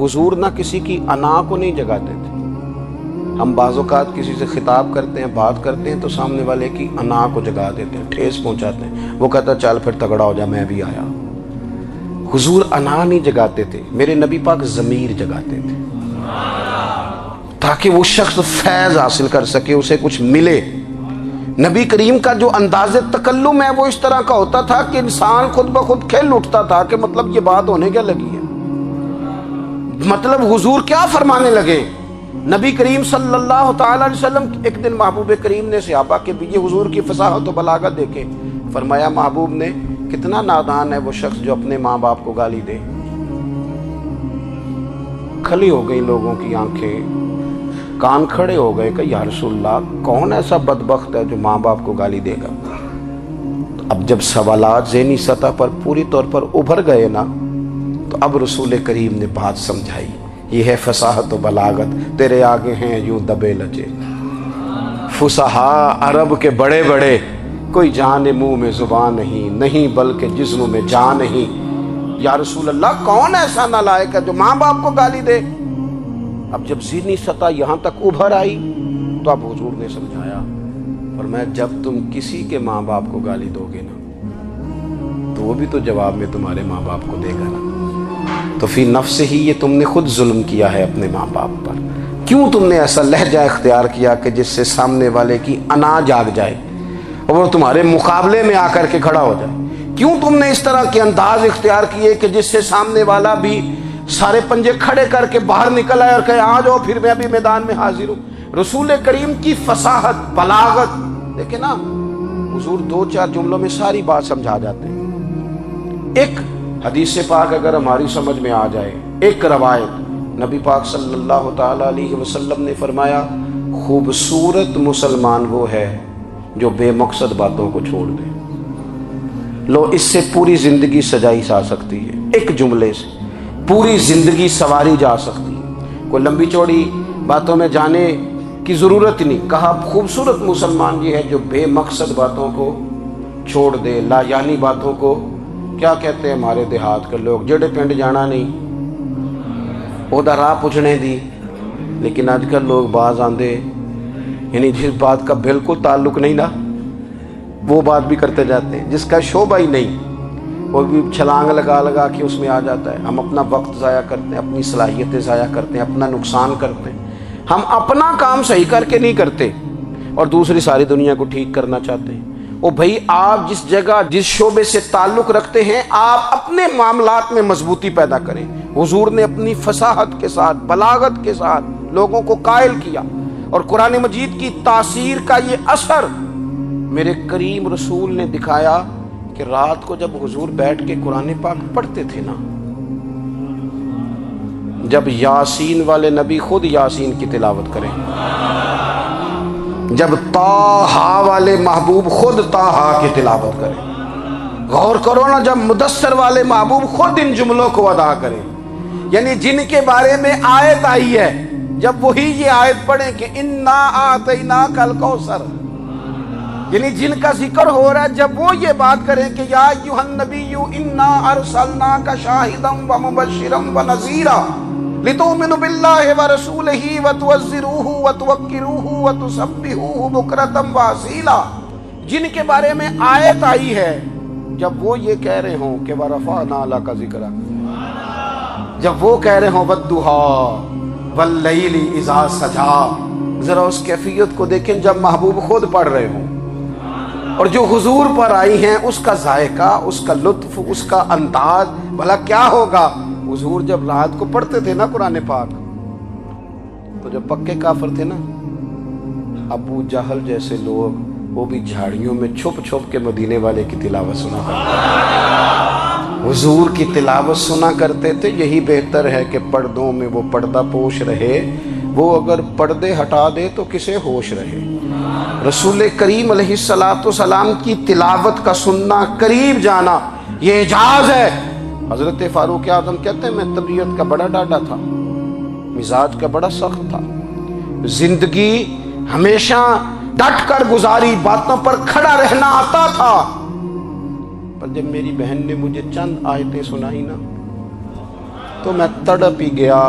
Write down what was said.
حضور نہ کسی کی انا کو نہیں جگاتے تھے۔ ہم بعض اوقات کسی سے خطاب کرتے ہیں، بات کرتے ہیں تو سامنے والے کی انا کو جگا دیتے ہیں، ٹھیس پہنچاتے ہیں، وہ کہتا چل پھر تگڑا ہو جا میں بھی آیا۔ حضور انا نہیں جگاتے تھے، میرے نبی پاک ضمیر جگاتے تھے تاکہ وہ شخص فیض حاصل کر سکے، اسے کچھ ملے۔ نبی کریم کا جو انداز تکلم ہے وہ اس طرح کا ہوتا تھا کہ انسان خود بخود کھل اٹھتا تھا کہ مطلب یہ بات ہونے کیا لگی ہے، مطلب حضور کیا فرمانے لگے۔ نبی کریم صلی اللہ تعالی علیہ وسلم ایک دن محبوب کریم نے صحابہ کے یہ حضور کی فصاحت و بلاغت دیکھے، فرمایا محبوب نے کتنا نادان ہے وہ شخص جو اپنے ماں باپ کو گالی دے۔ کھلی ہو گئی لوگوں کی آنکھیں، کان کھڑے ہو گئے کہ یا رسول اللہ کون ایسا بدبخت ہے جو ماں باپ کو گالی دے گا۔ اب جب سوالات ذہنی سطح پر پوری طور پر ابھر گئے نا تو اب رسول کریم نے بات سمجھائی، یہ ہے فصاحت و بلاغت، تیرے آگے ہیں یوں دبے لجے فصحاء عرب کے بڑے بڑے، کوئی جان منہ میں زبان نہیں بلکہ جسم میں جان نہیں۔ یا رسول اللہ کون ایسا نالائق ہے جو ماں باپ کو گالی دے۔ اب جب ذہنی سطح یہاں تک ابھر آئی تو اب حضور نے سمجھایا، فرمایا جب تم کسی کے ماں باپ کو گالی دو گے نا تو وہ بھی تو جواب میں تمہارے ماں باپ کو دے گا نا، تو فی نفس ہی یہ تم نے خود ظلم کیا ہے اپنے ماں باپ پر۔ کیوں تم نے ایسا لہجہ اختیار کیا کہ جس سے سامنے والے کی انا جاگ جائے اور وہ تمہارے مقابلے میں آ کر کے کھڑا ہو جائے؟ کیوں تم نے اس طرح کے انداز اختیار کیے کہ جس سے سامنے والا بھی سارے پنجے کھڑے کر کے باہر نکل آئے اور کہے آ جاؤ پھر میں بھی میدان میں حاضر ہوں۔ رسول کریم کی فصاحت بلاغت دیکھیں نا، حضور دو چار جملوں میں ساری بات سمجھا جاتے ہیں۔ ایک حدیث پاک اگر ہماری سمجھ میں آ جائے، ایک روایت نبی پاک صلی اللہ تعالی علیہ وسلم نے فرمایا خوبصورت مسلمان وہ ہے جو بے مقصد باتوں کو چھوڑ دے۔ لو اس سے پوری زندگی سجائی جا سکتی ہے، ایک جملے سے پوری زندگی سواری جا سکتی ہے، کوئی لمبی چوڑی باتوں میں جانے کی ضرورت نہیں۔ کہا خوبصورت مسلمان یہ ہے جو بے مقصد باتوں کو چھوڑ دے، لا یعنی باتوں کو، کیا کہتے ہیں ہمارے دیہات کے لوگ، جڑے پنڈ جانا نہیں وہ دا راہ پوچھنے دی۔ لیکن آج کل لوگ باز آندے یعنی جس بات کا بالکل تعلق نہیں نا وہ بات بھی کرتے جاتے ہیں، جس کا شعبہ ہی نہیں وہ بھی چھلانگ لگا کے اس میں آ جاتا ہے۔ ہم اپنا وقت ضائع کرتے ہیں، اپنی صلاحیتیں ضائع کرتے ہیں، اپنا نقصان کرتے ہیں۔ ہم اپنا کام صحیح کر کے نہیں کرتے اور دوسری ساری دنیا کو ٹھیک کرنا چاہتے ہیں۔ او بھائی آپ جس جگہ جس شعبے سے تعلق رکھتے ہیں آپ اپنے معاملات میں مضبوطی پیدا کریں۔ حضور نے اپنی فصاحت کے ساتھ بلاغت کے ساتھ لوگوں کو قائل کیا، اور قرآن مجید کی تاثیر کا یہ اثر میرے کریم رسول نے دکھایا کہ رات کو جب حضور بیٹھ کے قرآن پاک پڑھتے تھے نا، جب یاسین والے نبی خود یاسین کی تلاوت کریں، جب طٰہٰ والے محبوب خود طٰہٰ کی تلاوت کریں، غور کرو نا، جب مدثر والے محبوب خود ان جملوں کو ادا کریں، یعنی جن کے بارے میں آیت آئی ہے جب وہی یہ آیت پڑھیں کہ انا اعطیناک الکوثر، یعنی جن کا ذکر ہو رہا ہے جب وہ یہ بات کریں کہ یا ایھا النبی انا ارسلناک شاہدا ومبشرا ونذیرا لتؤمنوا باللہ ورسولہ وتعزروہ وتوقروہ وتسبحوہ بکرۃ واصیلا، جن کے بارے میں آیت آئی ہے جب وہ یہ کہہ رہے ہوں کہ ورفعنا لک ذکرک، جب وہ کہہ رہے ہوں والضحیٰ واللیل اذا سجا، ذرا اس کیفیت کو دیکھیں جب محبوب خود پڑھ رہے ہوں، اور جو حضور پر آئی ہیں اس کا ذائقہ، اس کا لطف، اس کا انداز بھلا کیا ہوگا۔ حضور جب رات کو پڑھتے تھے نا قرآن پاک تو جو پکے کافر تھے نا، ابو جہل جیسے لوگ، وہ بھی جھاڑیوں میں چھپ چھپ کے مدینے والے کی تلاوت سنا کرتے تھے، حضور کی تلاوت سنا کرتے تھے۔ یہی بہتر ہے کہ پردوں میں وہ پردہ پوش رہے، وہ اگر پردے ہٹا دے تو کسے ہوش رہے۔ رسول کریم علیہ السلام کی تلاوت کا سننا، قریب جانا، یہ اعجاز ہے۔ حضرت فاروق اعظم کہتے ہیں میں طبیعت کا بڑا ڈاڈا تھا، مزاج کا بڑا سخت تھا، زندگی ہمیشہ ڈٹ کر گزاری، باتوں پر کھڑا رہنا آتا تھا، پر جب میری بہن نے مجھے چند آیتیں سنائی نا تو میں تڑپ ہی گیا